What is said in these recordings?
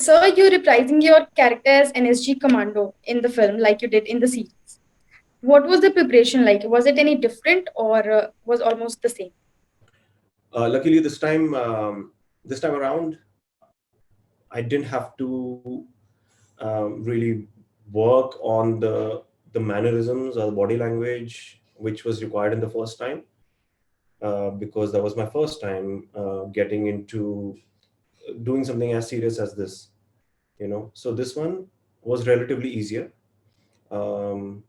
sir, you're reprising your character as NSG Commando in the film, like you did in the series. What was the preparation like? Was it any different or was almost the same? Luckily, this time around, I didn't have to really work on the mannerisms or the body language, which was required in the first time, because that was my first time getting into doing something as serious as this. So this one was relatively easier. Um,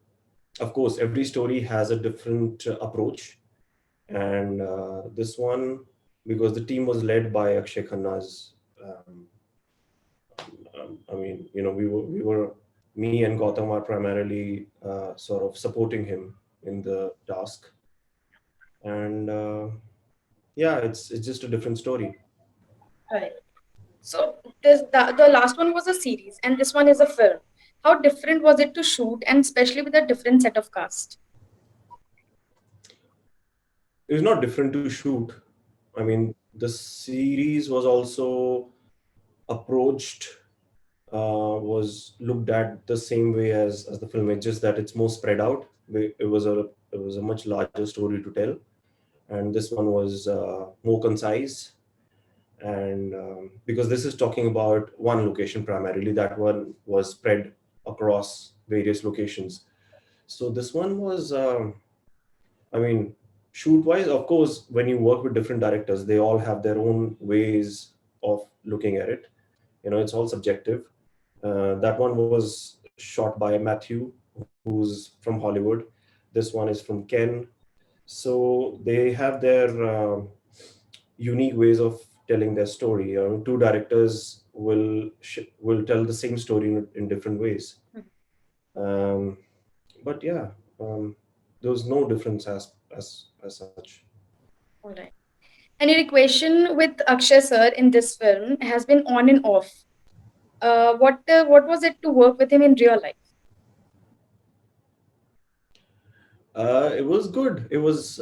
of course, every story has a different approach, and this one, because the team was led by Akshay Khanna's. I mean, we were me and Gautam are primarily sort of supporting him in the task, and yeah, it's just a different story. Right. So the last one was a series and this one is a film. How different was it to shoot and especially with a different set of cast? It was not different to shoot. I mean, the series was also approached, was looked at the same way as the film. It's just that it's more spread out. It was a much larger story to tell, and this one was more concise. And because this is talking about one location primarily, that one was spread across various locations. So this one was, I mean, shoot wise, of course, when you work with different directors, they all have their own ways of looking at it. It's all subjective. That one was shot by Matthew, who's from Hollywood. This one is from Ken. So they have their unique ways of telling their story. Two directors will tell the same story in different ways. Um, but yeah, there was no difference as such. All right. And your equation with Akshay sir in this film has been on and off. What was it to work with him in real life? It was good. It was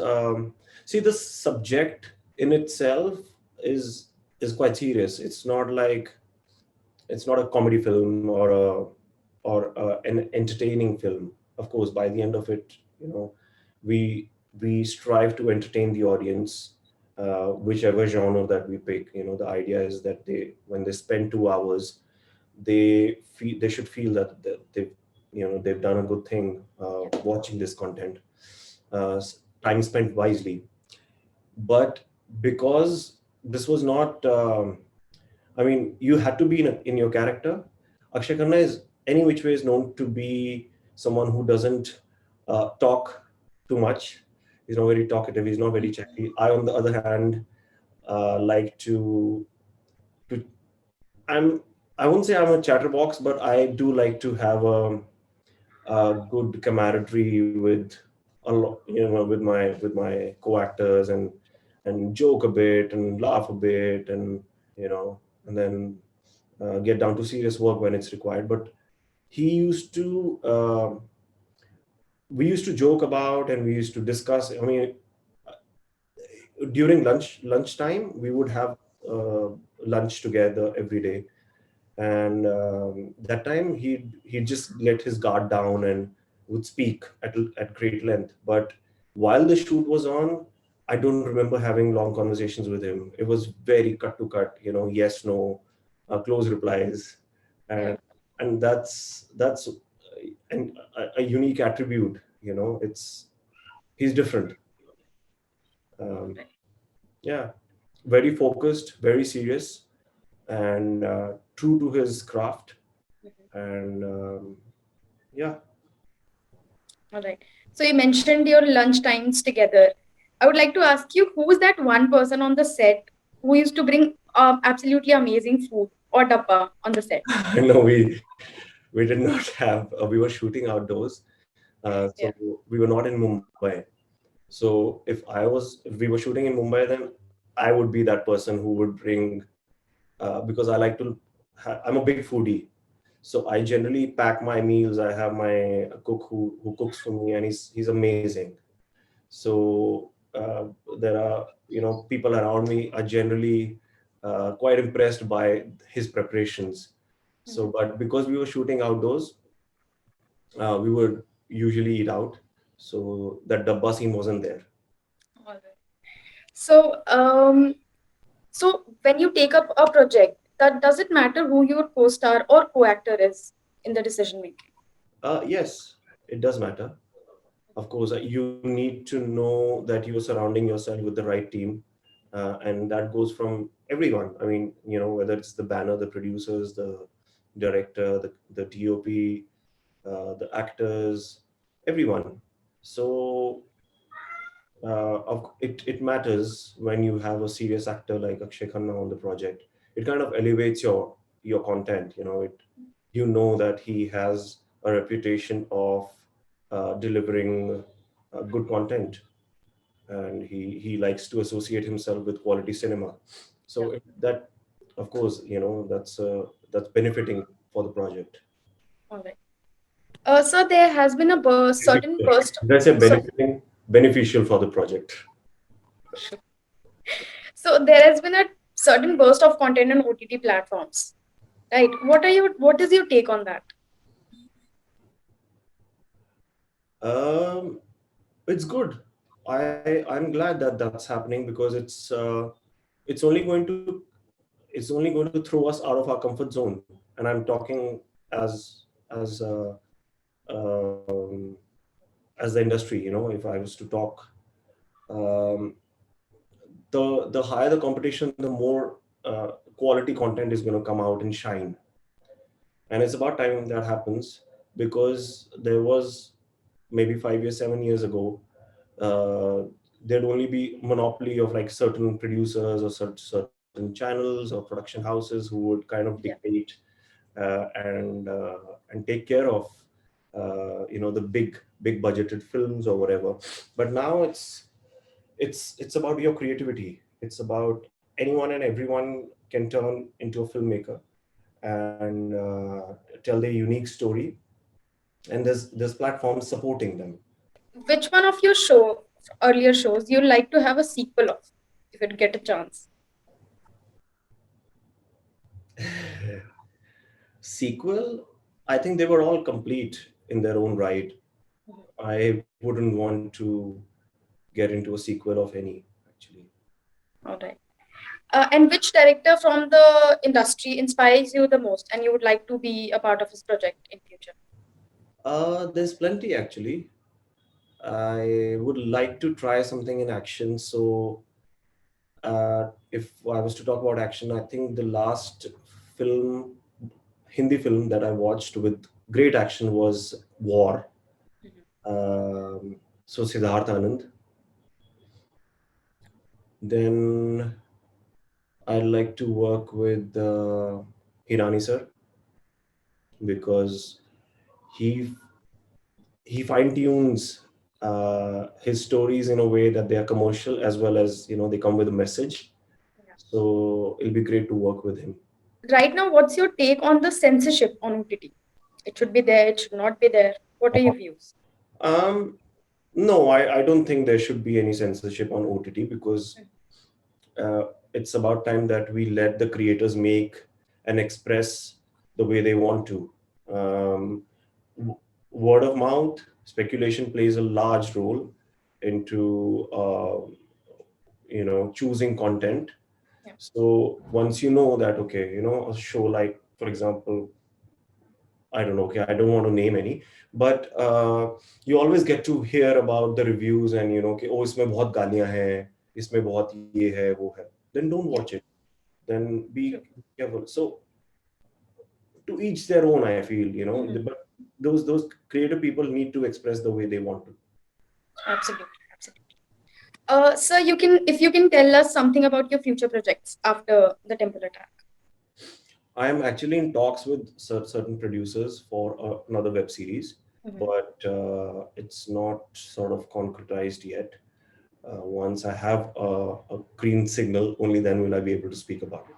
see, the subject in itself is is quite serious. It's not a comedy film or an entertaining film. Of course, by the end of it, we we strive to entertain the audience, whichever genre that we pick. The idea is that when they spend 2 hours, they should feel that they've done a good thing watching this content, time spent wisely. But because this was not, I mean, you had to be in your character. Akshay Khanna is any which way is known to be someone who doesn't talk too much. He's not very talkative. He's not very chatty. I, on the other hand, like to I'm I won't say I'm a chatterbox, but I do like to have good camaraderie with a lot, with my co-actors, and joke a bit and laugh a bit, and then get down to serious work when it's required. But he used to we used to joke about, and we used to discuss. I mean, during lunchtime we would have uh, lunch together every day, and that time he'd just let his guard down and would speak at great length. But while the shoot was on, I don't remember having long conversations with him. It was very cut to cut, yes, no, close replies. And and that's a unique attribute. It's He's different. um, yeah, very focused, very serious, and true to his craft. And yeah. All right. So you mentioned your lunch times together. I would like to ask you, who is that one person on the set who used to bring absolutely amazing food or dabba on the set? No, we did not have. We were shooting outdoors, Yeah. so we were not in Mumbai. So if we were shooting in Mumbai, then I would be that person who would bring, because I like to. I'm a big foodie, so I generally pack my meals. I have my cook who cooks for me, and he's amazing. So there are, people around me are generally quite impressed by his preparations. So, but because we were shooting outdoors, we would usually eat out. So that dabba scene wasn't there. All right. So, so when you take up a project, that does it matter who your co-star or co-actor is in the decision making? Yes, it does matter. Of course, you need to know that you are surrounding yourself with the right team, and that goes from everyone. I mean, whether it's the banner, the producers, the director, the DOP, the actors, everyone. So it matters when you have a serious actor like Akshay Khanna on the project. It kind of elevates your content. You know that he has a reputation of delivering good content, and he likes to associate himself with quality cinema. Yeah. So that, of course, that's benefiting for the project. All right. So there has been a certain burst. Did I say So, beneficial for the project? so there has been a certain burst of content on OTT platforms, right? What is your take on that? Um, it's good. I'm glad that that's happening because it's only going to it's only going to throw us out of our comfort zone. And I'm talking as as uh, um, as the industry. If I was to talk, um, the higher the competition, the more quality content is going to come out and shine. And it's about time that happens, because there was maybe 5 years, 7 years ago, uh, there'd only be monopoly of like certain producers or certain channels or production houses who would kind of Yeah. dictate and take care of the big budgeted films or whatever. But now it's about your creativity. It's about anyone and everyone can turn into a filmmaker and tell their unique story, and there's platforms supporting them. Which one of your earlier shows you'd like to have a sequel of, if you'd get a chance? Sequel, I think they were all complete in their own right. I wouldn't want to get into a sequel of any, actually. All right. And which director from the industry inspires you the most, and you would like to be a part of his project in future? There's plenty, actually. I would like to try something in action. So, if I was to talk about action, I think the last film, Hindi film that I watched with great action was War. Um, so Siddharth Anand. Then I'd like to work with Hirani sir, because he he fine tunes his stories in a way that they are commercial, as well as they come with a message. So it'll be great to work with him. Right now, what's your take on the censorship on OTT? It should be there, it should not be there. What are your views? Um, no, I don't think there should be any censorship on OTT, because uh, it's about time that we let the creators make and express the way they want to. Um, Word of mouth speculation plays a large role into choosing content. Yeah. So once you know that, okay, a show like, for example, I don't know, okay, I don't want to name any, but you always get to hear about the reviews, and कि, oh, इसमें बहुत गालियां हैं, इसमें बहुत ये है वो है. Then don't Yeah. watch it. Then be True. careful. So to each their own, I feel, but those creative people need to express the way they want to. Absolutely. Absolutely. So you can, if you can tell us something about your future projects after the temple attack. I am actually in talks with certain producers for another web series, but it's not sort of concretized yet. Once I have a green signal, only then will I be able to speak about it.